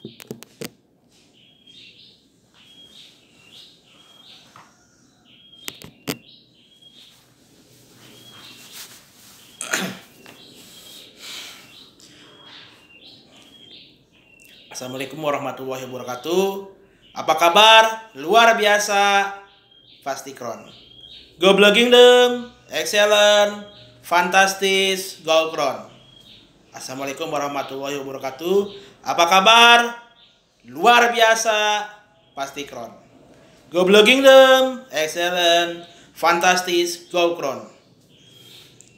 Assalamualaikum warahmatullahi wabarakatuh. Apa kabar? Luar biasa, Fastikron. Go blogging them, excellent, fantastis, golkron. Assalamualaikum warahmatullahi wabarakatuh. Apa kabar? Luar biasa, Fastikron. Go blogging them, excellent, fantastis, golkron.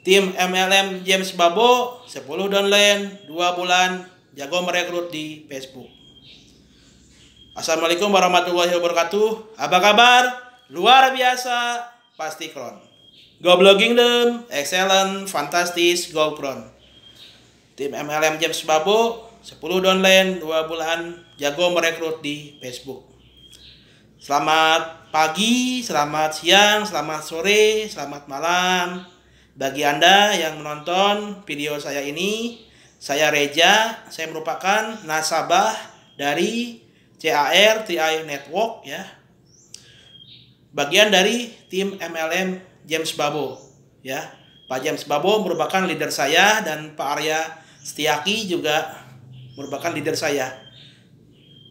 Tim MLM James Babo 10 downline 2 bulan jago merekrut di Facebook. Assalamualaikum warahmatullahi wabarakatuh. Apa kabar? Luar biasa, Fastikron. Go blogging them, excellent, fantastis, golkron. Tim MLM James Babo 10 downline 2 bulan jago merekrut di Facebook. Selamat pagi, selamat siang, selamat sore, selamat malam bagi Anda yang menonton video saya ini. Saya Reja, saya merupakan nasabah dari CAR TI Network ya. Bagian dari tim MLM James Babo ya. Pak James Babo merupakan leader saya dan Pak Arya Setiaki juga merupakan leader saya.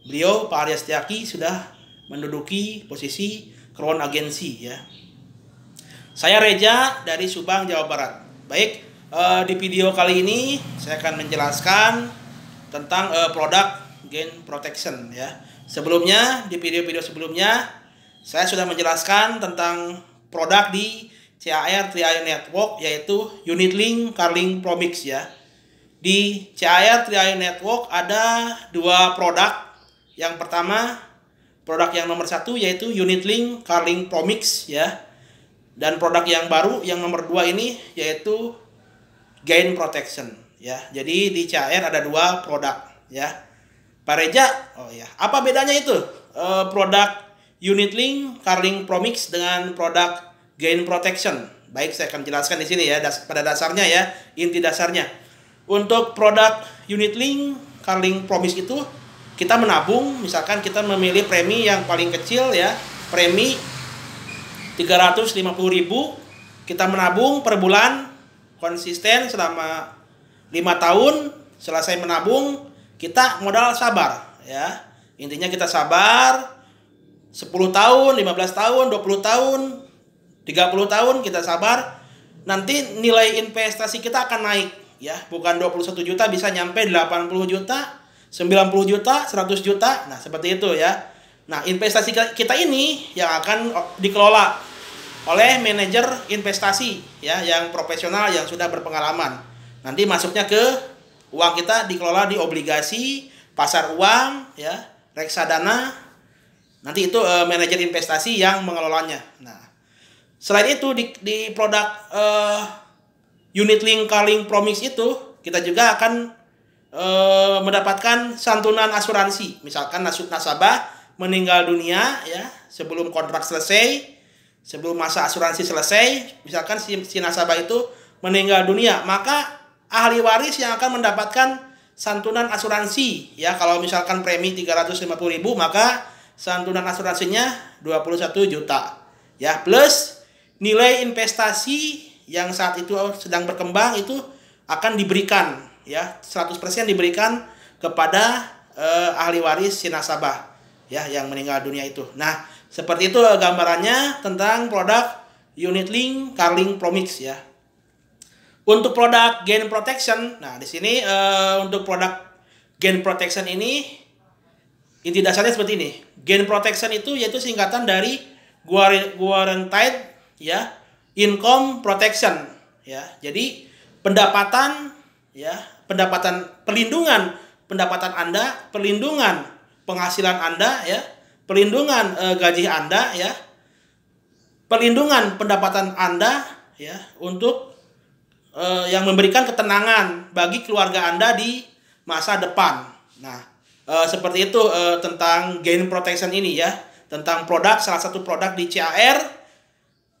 Beliau Pak Arya Setiaki sudah menduduki posisi Crown Agency ya. Saya Reja dari Subang, Jawa Barat. Baik. Di video kali ini saya akan menjelaskan tentang produk gain protection ya. Sebelumnya di video-video sebelumnya saya sudah menjelaskan tentang produk di CAR TI Network yaitu Unitlink Carling Promix ya. Di CAR TI Network ada dua produk. Yang pertama produk yang nomor 1 yaitu Unitlink Carling Promix ya. Dan produk yang baru yang nomor 2 ini yaitu Gain Protection ya. Jadi di CAR ada dua produk ya. Pak Reja, oh ya, apa bedanya itu? Produk Unitlink Carling Promix dengan produk Gain Protection. Baik, saya akan jelaskan di sini ya pada dasarnya ya, inti dasarnya. Untuk produk Unitlink Carling Promix itu kita menabung, misalkan kita memilih premi yang paling kecil ya, premi 350.000, kita menabung per bulan konsisten selama 5 tahun. Selesai menabung kita modal sabar ya. Intinya kita sabar 10 tahun, 15 tahun, 20 tahun, 30 tahun kita sabar. Nanti nilai investasi kita akan naik ya. Bukan 21 juta bisa nyampe 80 juta, 90 juta, 100 juta. Nah, seperti itu ya. Nah, investasi kita ini yang akan dikelola oleh manajer investasi ya yang profesional yang sudah berpengalaman. Nanti masuknya ke uang kita dikelola di obligasi, pasar uang ya, reksadana. Nanti itu manajer investasi yang mengelolanya. Nah, selain itu di produk Unitlink Carling Promix itu kita juga akan mendapatkan santunan asuransi. Misalkan nasabah meninggal dunia ya sebelum kontrak selesai, sebelum masa asuransi selesai, misalkan si nasabah itu meninggal dunia, maka ahli waris yang akan mendapatkan santunan asuransi ya. Kalau misalkan premi 350.000, maka santunan asuransinya 21 juta ya, plus nilai investasi yang saat itu sedang berkembang itu akan diberikan ya, 100% diberikan kepada ahli waris si nasabah ya yang meninggal dunia itu. Nah, seperti itu gambarannya tentang produk Unitlink Carling Promix ya. Untuk produk Gain Protection, nah di sini untuk produk Gain Protection ini inti dasarnya seperti ini. Gain Protection itu yaitu singkatan dari Guaranteed ya Income Protection ya. Jadi pendapatan ya, perlindungan pendapatan Anda, perlindungan penghasilan Anda ya, perlindungan gaji Anda ya, perlindungan pendapatan Anda ya, untuk yang memberikan ketenangan bagi keluarga Anda di masa depan. Nah, seperti itu tentang Gain Protection ini ya, tentang produk, salah satu produk di CAR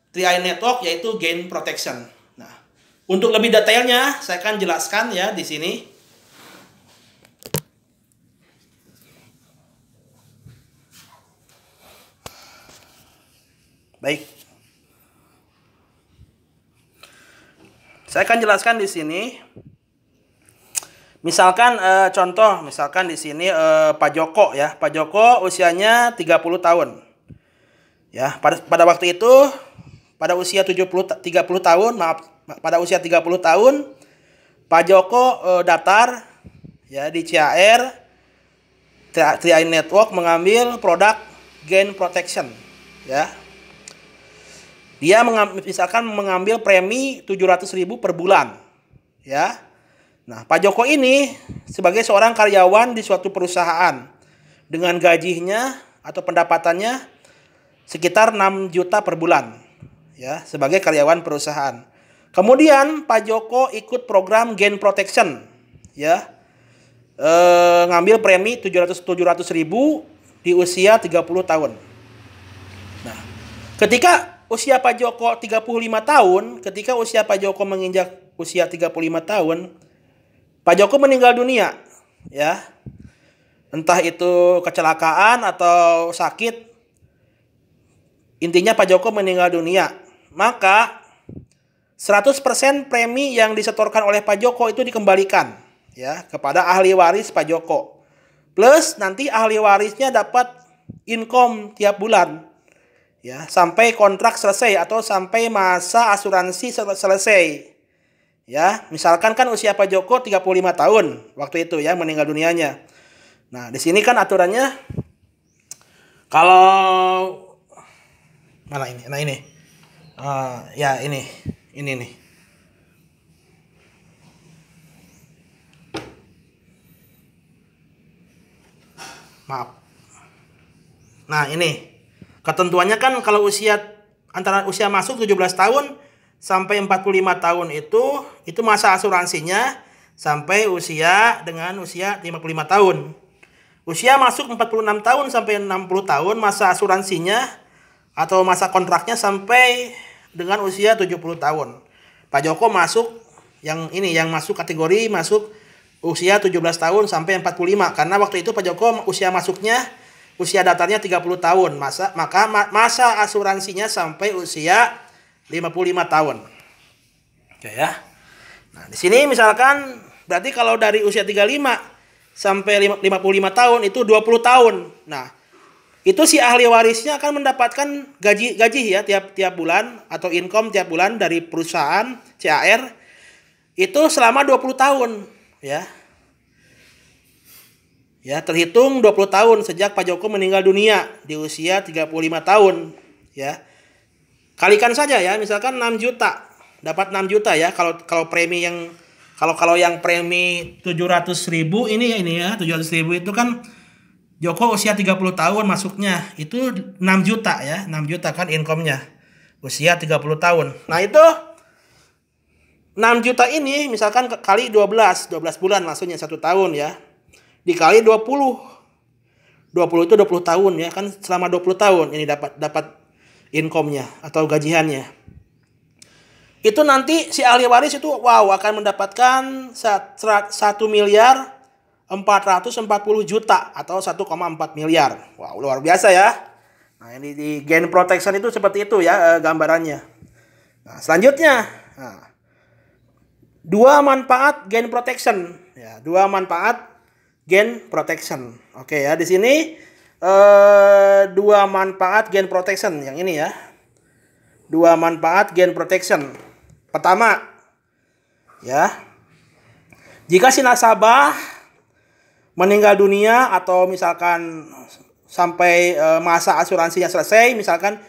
TI Network yaitu Gain Protection. Nah, untuk lebih detailnya saya akan jelaskan ya di sini. Baik. Saya akan jelaskan di sini. Misalkan contoh, misalkan di sini Pak Joko ya. Pak Joko usianya 30 tahun. Ya, pada waktu itu pada usia 30 tahun, maaf, pada usia 30 tahun Pak Joko daftar ya di CAR TI Network mengambil produk Gain Protection ya. Dia misalkan mengambil premi 700.000 per bulan ya. Nah, Pak Joko ini sebagai seorang karyawan di suatu perusahaan dengan gajinya atau pendapatannya sekitar 6 juta per bulan ya, sebagai karyawan perusahaan. Kemudian Pak Joko ikut program Gain Protection ya. Ngambil premi 700.000 di usia 30 tahun. Nah, ketika usia Pak Joko 35 tahun, ketika usia Pak Joko menginjak usia 35 tahun, Pak Joko meninggal dunia ya. Entah itu kecelakaan atau sakit, intinya Pak Joko meninggal dunia. Maka 100% premi yang disetorkan oleh Pak Joko itu dikembalikan ya kepada ahli waris Pak Joko. Plus nanti ahli warisnya dapat income tiap bulan ya, sampai kontrak selesai atau sampai masa asuransi selesai. Ya, misalkan kan usia Pak Joko 35 tahun waktu itu ya meninggal dunianya. Nah, di sini kan aturannya kalau mana ini? Nah ini. Ya ini nih. Maaf. Nah, ini. Ketentuannya kan kalau antara usia masuk 17 tahun sampai 45 tahun itu masa asuransinya sampai usia 55 tahun. Usia masuk 46 tahun sampai 60 tahun masa asuransinya atau masa kontraknya sampai dengan usia 70 tahun. Pak Joko masuk yang masuk kategori masuk usia 17 tahun sampai 45 karena waktu itu Pak Joko usia datarnya 30 tahun. Maka masa asuransinya sampai usia 55 tahun. Oke ya. Nah, di sini misalkan berarti kalau dari usia 35 sampai 55 tahun itu 20 tahun. Nah, itu si ahli warisnya akan mendapatkan gaji ya tiap bulan atau income tiap bulan dari perusahaan CAR itu selama 20 tahun ya. Ya, terhitung 20 tahun sejak Pak Joko meninggal dunia di usia 35 tahun ya. Kalikan saja ya, misalkan 6 juta. Dapat 6 juta ya kalau premi yang kalau yang premi 700.000 ini ya 700.000 itu kan Joko usia 30 tahun masuknya itu 6 juta ya, 6 juta kan income-nya. Usia 30 tahun. Nah, itu 6 juta ini misalkan kali 12 bulan maksudnya 1 tahun ya. Dikali 20. 20 itu 20 tahun ya, kan selama 20 tahun ini dapat income-nya atau gajiannya. Itu nanti si ahli waris itu akan mendapatkan 1.440 juta atau 1,4 miliar. Wow, luar biasa ya. Nah, ini di Gain Protection itu seperti itu ya gambarannya. Nah, selanjutnya, dua manfaat Gain Protection ya, dua manfaat Gain Protection. Oke ya, di sini dua manfaat Gain Protection yang ini ya. Dua manfaat Gain Protection. Pertama, ya, jika si nasabah meninggal dunia atau misalkan sampai masa asuransinya selesai, misalkan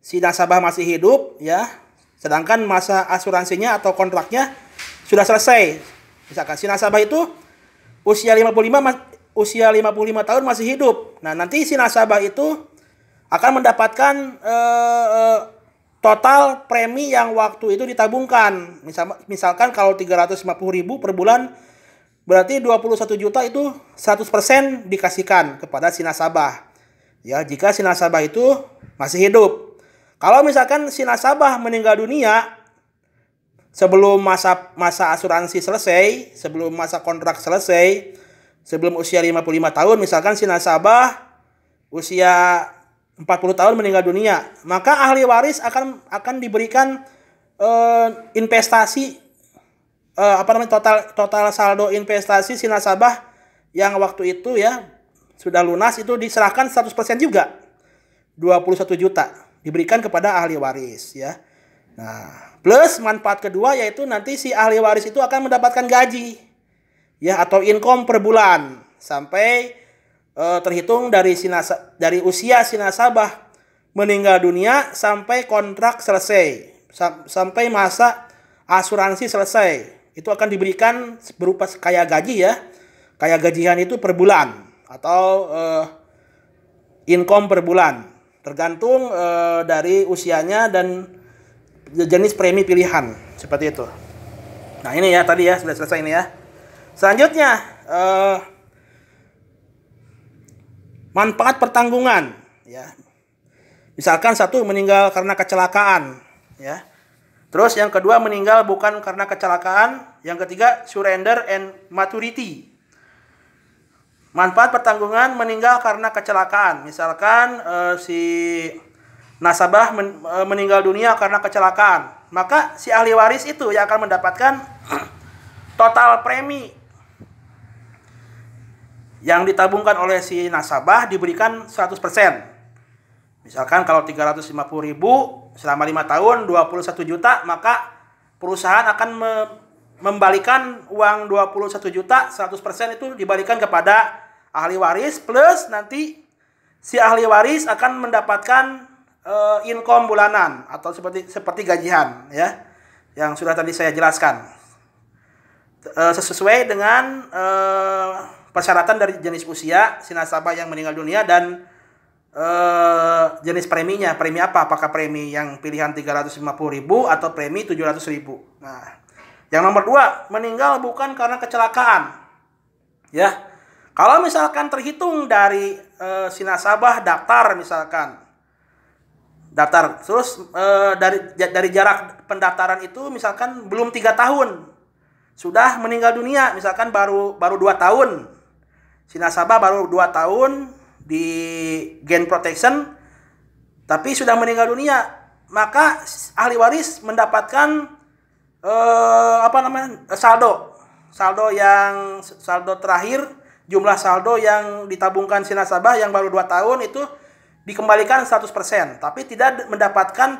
si nasabah masih hidup ya, sedangkan masa asuransinya atau kontraknya sudah selesai. Misalkan si nasabah itu usia 55 tahun masih hidup. Nah, nanti si nasabah itu akan mendapatkan total premi yang waktu itu ditabungkan. Misalkan kalau 350.000 per bulan berarti 21 juta itu 100% dikasihkan kepada si nasabah. Ya, jika si nasabah itu masih hidup. Kalau misalkan si nasabah meninggal dunia sebelum masa asuransi selesai, sebelum masa kontrak selesai, sebelum usia 55 tahun, misalkan si nasabah usia 40 tahun meninggal dunia, maka ahli waris akan diberikan investasi total saldo investasi si nasabah yang waktu itu ya sudah lunas itu diserahkan 100% juga. 21 juta diberikan kepada ahli waris ya. Nah, plus manfaat kedua yaitu nanti si ahli waris itu akan mendapatkan gaji ya atau income per bulan sampai terhitung dari usia si nasabah meninggal dunia sampai kontrak selesai, sampai masa asuransi selesai. Itu akan diberikan berupa kayak gaji ya. Kayak gajian itu per bulan atau income per bulan. Tergantung dari usianya dan jenis premi pilihan. Seperti itu. Nah ini ya tadi ya sudah selesai ini ya. Selanjutnya manfaat pertanggungan ya. Misalkan satu meninggal karena kecelakaan ya. Terus yang kedua meninggal bukan karena kecelakaan. Yang ketiga surrender and maturity. Manfaat pertanggungan meninggal karena kecelakaan. Misalkan si nasabah meninggal dunia karena kecelakaan. Maka si ahli waris itu yang akan mendapatkan total premi yang ditabungkan oleh si nasabah diberikan 100%. Misalkan kalau 350.000 selama 5 tahun 21 juta, maka perusahaan akan membalikan uang 21 juta 100% itu dibalikan kepada ahli waris, plus nanti si ahli waris akan mendapatkan income bulanan atau seperti gajian ya yang sudah tadi saya jelaskan sesuai dengan persyaratan dari jenis usia si nasabah yang meninggal dunia dan jenis preminya. Premi apa? Apakah premi yang pilihan 350.000 atau premi 700.000. Nah, yang nomor 2, meninggal bukan karena kecelakaan. Ya. Kalau misalkan terhitung dari si nasabah daftar misalkan. Daftar. Terus dari jarak pendaftaran itu misalkan belum 3 tahun. Sudah meninggal dunia, misalkan baru 2 tahun. Si nasabah baru 2 tahun di gain protection tapi sudah meninggal dunia, maka ahli waris mendapatkan saldo terakhir, jumlah saldo yang ditabungkan si nasabah yang baru 2 tahun itu dikembalikan 100%, tapi tidak mendapatkan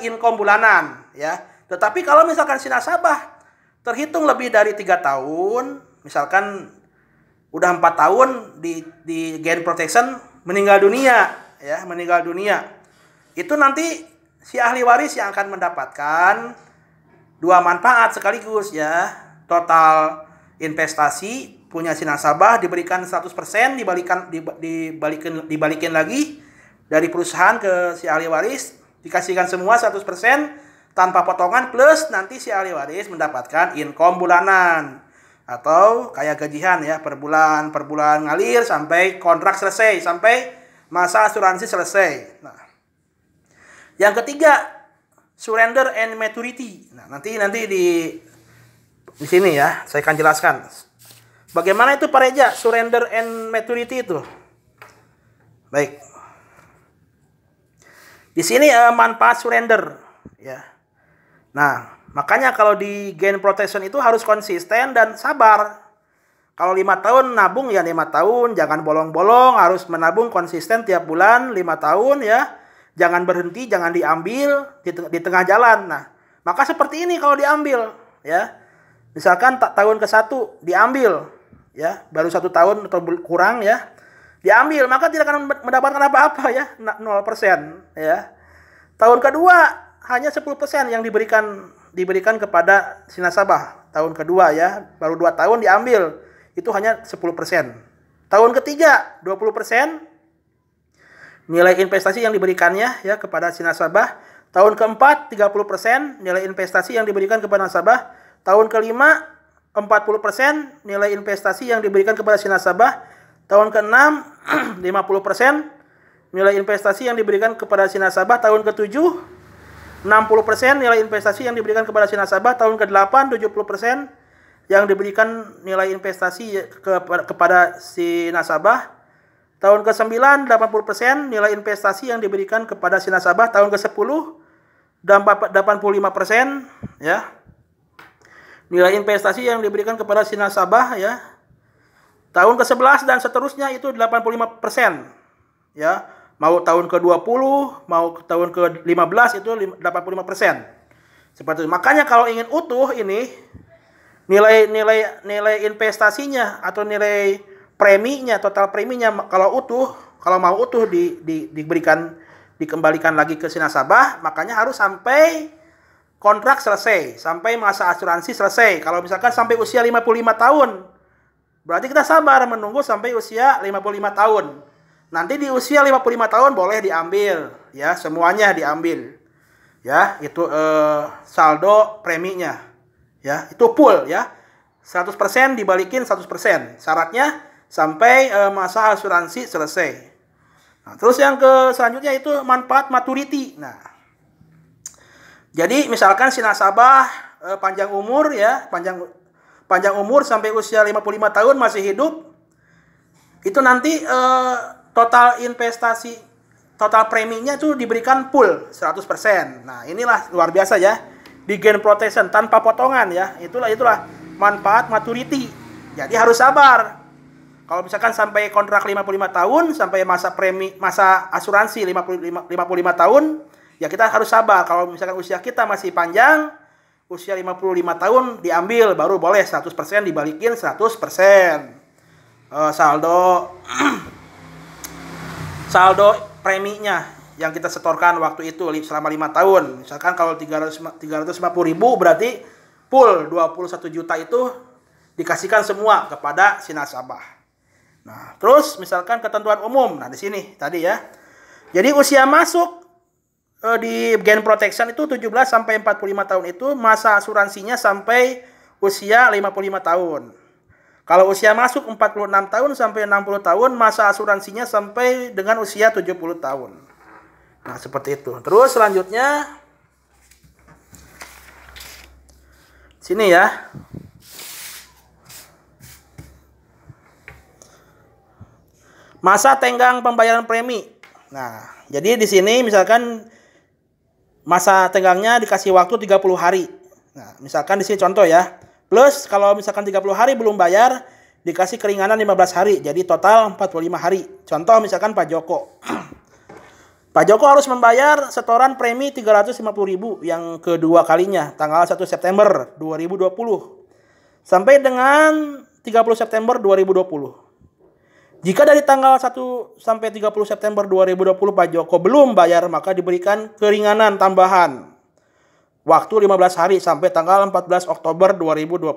income bulanan ya. Tetapi kalau misalkan si nasabah terhitung lebih dari 3 tahun, misalkan udah 4 tahun di gain protection meninggal dunia ya, itu nanti si ahli waris yang akan mendapatkan 2 manfaat sekaligus ya. Total investasi punya si nasabah diberikan 100%, dibalikin lagi dari perusahaan ke si ahli waris, dikasihkan semua 100% tanpa potongan, plus nanti si ahli waris mendapatkan income bulanan atau kayak gajian ya, per bulan ngalir sampai kontrak selesai, sampai masa asuransi selesai. Nah, yang ketiga surrender and maturity. Nah, nanti di sini ya saya akan jelaskan bagaimana itu Pak Reja surrender and maturity itu. Baik. Di sini manfaat surrender ya. Nah, makanya kalau di gain protection itu harus konsisten dan sabar. Kalau 5 tahun nabung ya 5 tahun, jangan bolong-bolong, harus menabung konsisten tiap bulan 5 tahun ya. Jangan berhenti, jangan diambil di tengah jalan. Nah, maka seperti ini kalau diambil ya. Misalkan tahun ke-1 diambil ya, baru 1 tahun atau kurang ya. Diambil, maka tidak akan mendapatkan apa-apa ya, 0% ya. Tahun kedua hanya 10% yang diberikan kepada si nasabah. Tahun kedua ya, baru 2 tahun diambil, itu hanya 10%. Tahun ketiga 20% nilai investasi yang diberikannya ya kepada si nasabah. Tahun keempat 30% nilai investasi yang diberikan kepada nasabah. Tahun kelima 40% nilai investasi yang diberikan kepada si nasabah. Tahun ke-6 50% nilai investasi yang diberikan kepada si nasabah. Tahun ke-7 60% nilai investasi yang diberikan kepada si nasabah. Tahun ke-8 70% yang diberikan nilai investasi kepada si nasabah. Tahun ke-9 80% nilai investasi yang diberikan kepada si nasabah. Tahun ke-10 85% ya. Nilai investasi yang diberikan kepada si nasabah ya. Tahun ke-11 dan seterusnya itu 85% ya. Mau tahun ke-20, mau tahun ke-15 itu 85%. Seperti itu. Makanya kalau ingin utuh ini nilai investasinya atau nilai preminya, total preminya kalau utuh, kalau mau utuh dikembalikan lagi ke si nasabah, makanya harus sampai kontrak selesai, sampai masa asuransi selesai. Kalau misalkan sampai usia 55 tahun, berarti kita sabar menunggu sampai usia 55 tahun. Nanti di usia 55 tahun boleh diambil, ya, semuanya diambil. Ya, itu saldo preminya. Ya, itu full ya. 100% dibalikin 100%. Syaratnya sampai masa asuransi selesai. Nah, terus yang selanjutnya itu manfaat maturity. Nah, jadi misalkan si nasabah panjang umur ya, panjang umur sampai usia 55 tahun masih hidup. Itu nanti total investasi, total preminya itu diberikan full 100%. Nah, inilah luar biasa ya. Di gain protection tanpa potongan ya. Itulah manfaat maturity. Jadi harus sabar. Kalau misalkan sampai kontrak 55 tahun, sampai masa asuransi 55 tahun, ya kita harus sabar. Kalau misalkan usia kita masih panjang, usia 55 tahun diambil, baru boleh 100% dibalikin 100%. Saldo preminya yang kita setorkan waktu itu selama 5 tahun. Misalkan kalau 350.000 berarti full 21 juta itu dikasihkan semua kepada si nasabah. Nah, terus misalkan ketentuan umum. Nah, di sini tadi ya. Jadi usia masuk di gain protection itu 17 sampai 45 tahun itu masa asuransinya sampai usia 55 tahun. Kalau usia masuk 46 tahun sampai 60 tahun masa asuransinya sampai dengan usia 70 tahun. Nah, seperti itu. Terus selanjutnya sini ya. Masa tenggang pembayaran premi. Nah, jadi di sini misalkan masa tenggangnya dikasih waktu 30 hari. Nah, misalkan di sini contoh ya. Plus kalau misalkan 30 hari belum bayar, dikasih keringanan 15 hari. Jadi total 45 hari. Contoh misalkan Pak Joko. Pak Joko harus membayar setoran premi 350.000 yang kedua kalinya tanggal 1 September 2020 sampai dengan 30 September 2020. Jika dari tanggal 1 sampai 30 September 2020 Pak Joko belum bayar, maka diberikan keringanan tambahan waktu 15 hari sampai tanggal 14 Oktober 2020.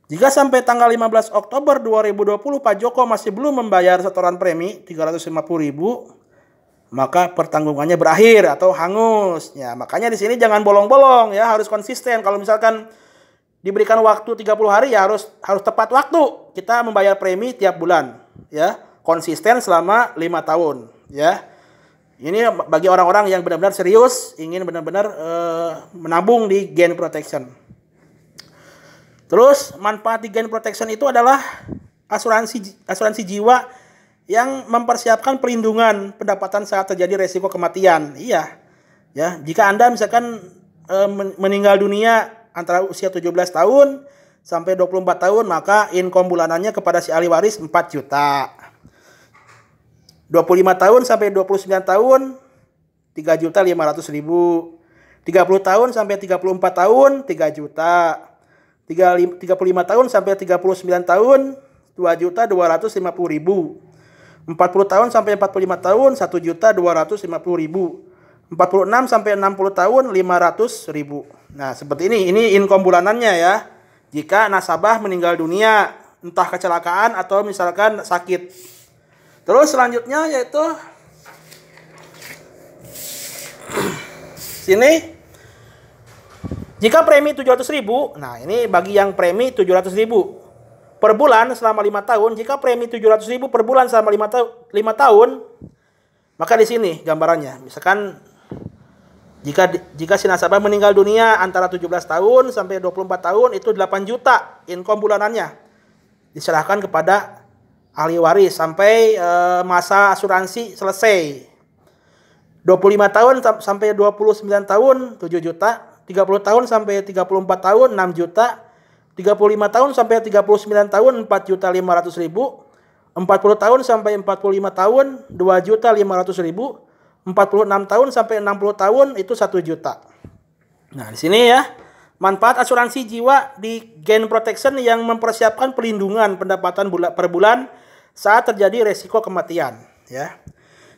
Jika sampai tanggal 15 Oktober 2020 Pak Joko masih belum membayar setoran premi 350.000, maka pertanggungannya berakhir atau hangus. Ya, makanya di sini jangan bolong-bolong ya, harus konsisten. Kalau misalkan diberikan waktu 30 hari ya harus tepat waktu. Kita membayar premi tiap bulan ya. Konsisten selama 5 tahun ya. Ini bagi orang-orang yang benar-benar serius ingin benar-benar menabung di gain protection. Terus manfaat di gain protection itu adalah asuransi jiwa yang mempersiapkan perlindungan pendapatan saat terjadi resiko kematian. Iya. Ya, jika Anda misalkan meninggal dunia antara usia 17 tahun sampai 24 tahun, maka income bulanannya kepada si ahli waris 4 juta. 25 tahun sampai 29 tahun 3.500.000. 30 tahun sampai 34 tahun 3 juta. 35 tahun sampai 39 tahun 2.250.000. 40 tahun sampai 45 tahun 1.250.000. 46 sampai 60 tahun 500.000. Nah, seperti ini income bulanannya ya. Jika nasabah meninggal dunia, entah kecelakaan atau misalkan sakit. Terus selanjutnya yaitu sini jika premi 700.000. Nah, ini bagi yang premi 700.000 per bulan selama 5 tahun. Jika premi 700.000 per bulan selama 5 tahun, maka di sini gambarannya. Misalkan jika si nasabah meninggal dunia antara 17 tahun sampai 24 tahun itu 8 juta income bulanannya. Diserahkan kepada ahli waris sampai masa asuransi selesai. 25 tahun sampai 29 tahun 7 juta, 30 tahun sampai 34 tahun 6 juta, 35 tahun sampai 39 tahun 4.500.000, 40 tahun sampai 45 tahun 2.500.000, 46 tahun sampai 60 tahun itu 1 juta. Nah, di sini ya, manfaat asuransi jiwa di Gain Protection yang mempersiapkan pelindungan pendapatan per bulan saat terjadi resiko kematian, ya.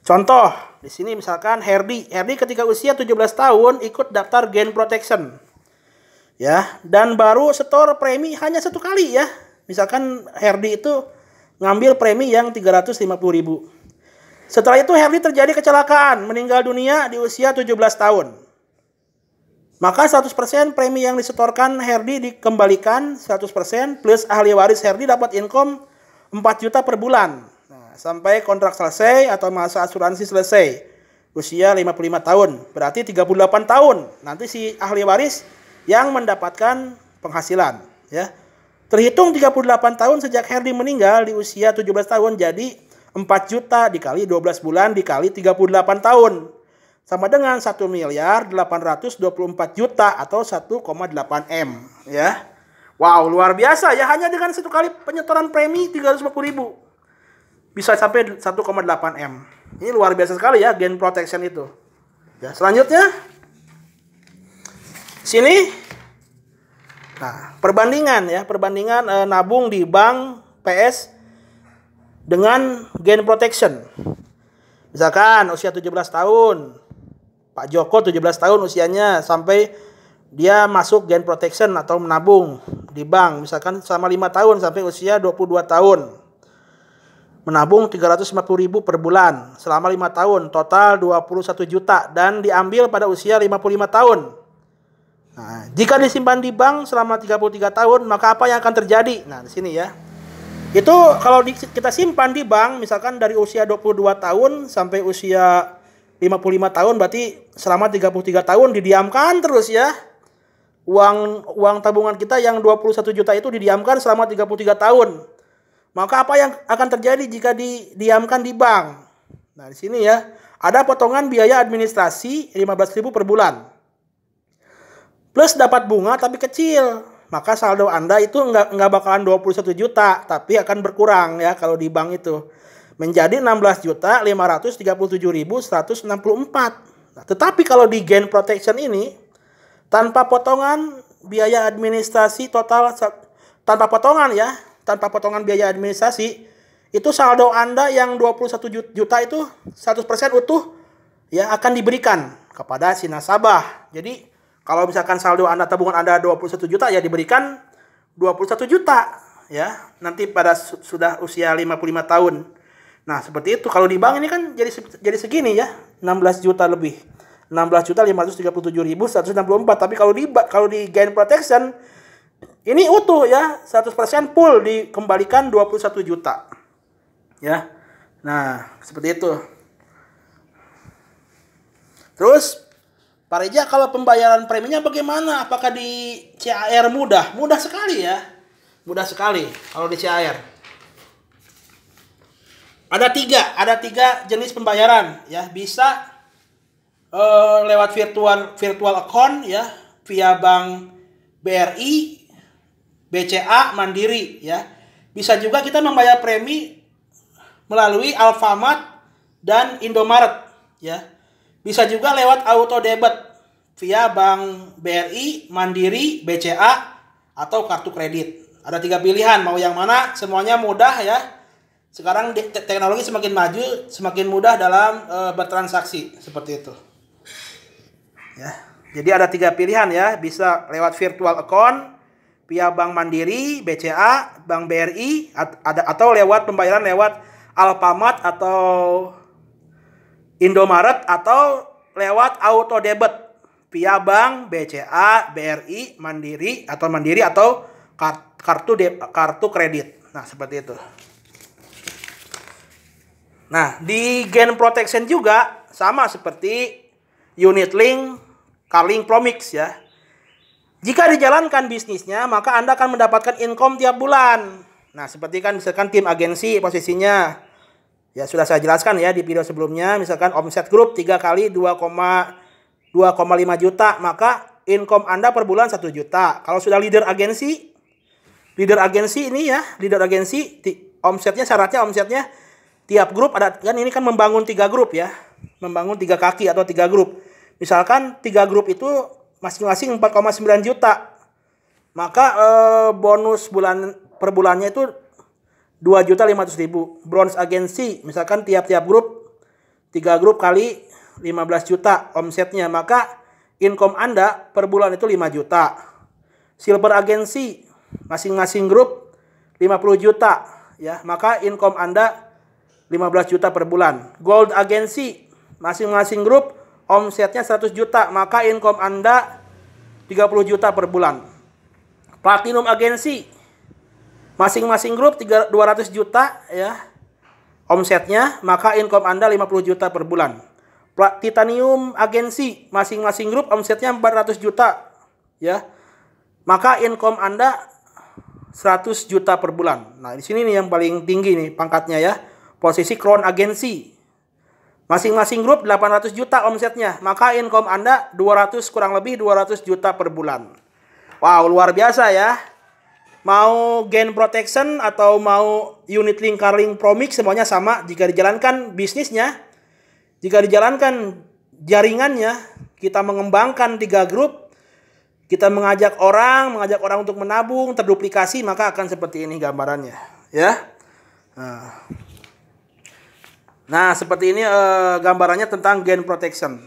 Contoh, di sini misalkan Herdi ketika usia 17 tahun ikut daftar Gain Protection. Ya, dan baru setor premi hanya 1 kali ya. Misalkan Herdi itu ngambil premi yang 350.000. Setelah itu Herdi terjadi kecelakaan, meninggal dunia di usia 17 tahun. Maka 100% premi yang disetorkan Herdi dikembalikan 100% plus ahli waris Herdi dapat income 4 juta per bulan. Sampai kontrak selesai atau masa asuransi selesai. Usia 55 tahun. Berarti 38 tahun. Nanti si ahli waris yang mendapatkan penghasilan. Ya. Terhitung 38 tahun sejak Herdi meninggal di usia 17 tahun. Jadi 4 juta dikali 12 bulan dikali 38 tahun. Sama dengan 1.824 juta atau 1,8 M. Ya. Wow, luar biasa ya. Hanya dengan 1 kali penyetoran premi 350.000. Bisa sampai 1,8 M. Ini luar biasa sekali ya Gain Protection itu. Ya, selanjutnya sini. Nah, perbandingan nabung di bank PS dengan Gain Protection. Misalkan usia 17 tahun. Pak Joko 17 tahun usianya sampai dia masuk Gain Protection atau menabung di bank misalkan selama 5 tahun sampai usia 22 tahun. Menabung 350.000 per bulan selama 5 tahun, total 21 juta dan diambil pada usia 55 tahun. Nah, jika disimpan di bank selama 33 tahun, maka apa yang akan terjadi? Nah, di sini ya. Itu kalau kita simpan di bank misalkan dari usia 22 tahun sampai usia 55 tahun berarti selama 33 tahun didiamkan terus ya. Uang tabungan kita yang 21 juta itu didiamkan selama 33 tahun. Maka apa yang akan terjadi jika didiamkan di bank? Nah, di sini ya, ada potongan biaya administrasi 15.000 per bulan. Plus dapat bunga tapi kecil. Maka saldo Anda itu nggak bakalan 21 juta, tapi akan berkurang ya kalau di bank itu. Menjadi 16.537.164. Nah, tetapi kalau di Gain Protection ini tanpa potongan biaya administrasi total, tanpa potongan biaya administrasi, itu saldo Anda yang 21 juta itu 100% utuh ya akan diberikan kepada si nasabah. Jadi kalau misalkan saldo Anda, tabungan Anda 21 juta ya diberikan 21 juta ya nanti pada sudah usia 55 tahun. Nah, seperti itu. Kalau di bank ini kan jadi segini ya, 16 juta lebih. 16.537.164. Tapi kalau di Gain Protection ini utuh ya, 100% full dikembalikan 21 juta. Ya. Nah, seperti itu. Terus, Pak Reja, kalau pembayaran preminya bagaimana? Apakah di CAR mudah? Mudah sekali ya. Mudah sekali kalau di CAR. Ada tiga jenis pembayaran ya. Bisa lewat virtual account ya, via bank BRI, BCA, Mandiri ya. Bisa juga kita membayar premi melalui Alfamart dan Indomaret ya. Bisa juga lewat auto debit via bank BRI, Mandiri, BCA atau kartu kredit. Ada 3 pilihan, mau yang mana? Semuanya mudah ya. Sekarang teknologi semakin maju, semakin mudah dalam bertransaksi seperti itu. Ya. Jadi ada 3 pilihan ya, bisa lewat virtual account via Bank Mandiri, BCA, Bank BRI, atau lewat pembayaran lewat Alfamart atau Indomaret, atau lewat auto debit via Bank BCA, BRI, Mandiri atau kartu kredit. Nah, seperti itu. Nah, di Gain Protection juga sama seperti Unit Link, Carlink Promix ya. Jika dijalankan bisnisnya, maka Anda akan mendapatkan income tiap bulan. Nah, seperti kan misalkan tim agensi posisinya ya sudah saya jelaskan ya di video sebelumnya, misalkan omset grup 3 kali 2,5 juta, maka income Anda per bulan 1 juta. Kalau sudah leader agensi ini ya, leader agensi omsetnya, syaratnya omsetnya tiap grup ada, kan ini kan membangun 3 grup ya. Membangun 3 kaki atau 3 grup. Misalkan 3 grup itu masing-masing 4,9 juta. Maka bonus per bulannya itu 2.500.000. Bronze agensi misalkan tiap-tiap grup 3 grup kali 15 juta omsetnya, maka income Anda per bulan itu 5 juta. Silver agensi masing-masing grup 50 juta ya, maka income Anda 15 juta per bulan. Gold agensi masing-masing grup omsetnya 100 juta, maka income Anda 30 juta per bulan. Platinum agensi masing-masing grup 200 juta ya omsetnya, maka income Anda 50 juta per bulan. Titanium agensi masing-masing grup omsetnya 400 juta ya, maka income Anda 100 juta per bulan. Nah, di sini nih yang paling tinggi nih pangkatnya ya. Posisi Crown agensi masing-masing grup 800 juta omsetnya, maka income Anda kurang lebih 200 juta per bulan. Wow, luar biasa ya. Mau gain protection atau mau unit link, car link, promix, semuanya sama jika dijalankan bisnisnya. Jika dijalankan jaringannya, kita mengembangkan 3 grup, kita mengajak orang untuk menabung, terduplikasi, maka akan seperti ini gambarannya ya. Nah, seperti ini gambarannya tentang gain protection.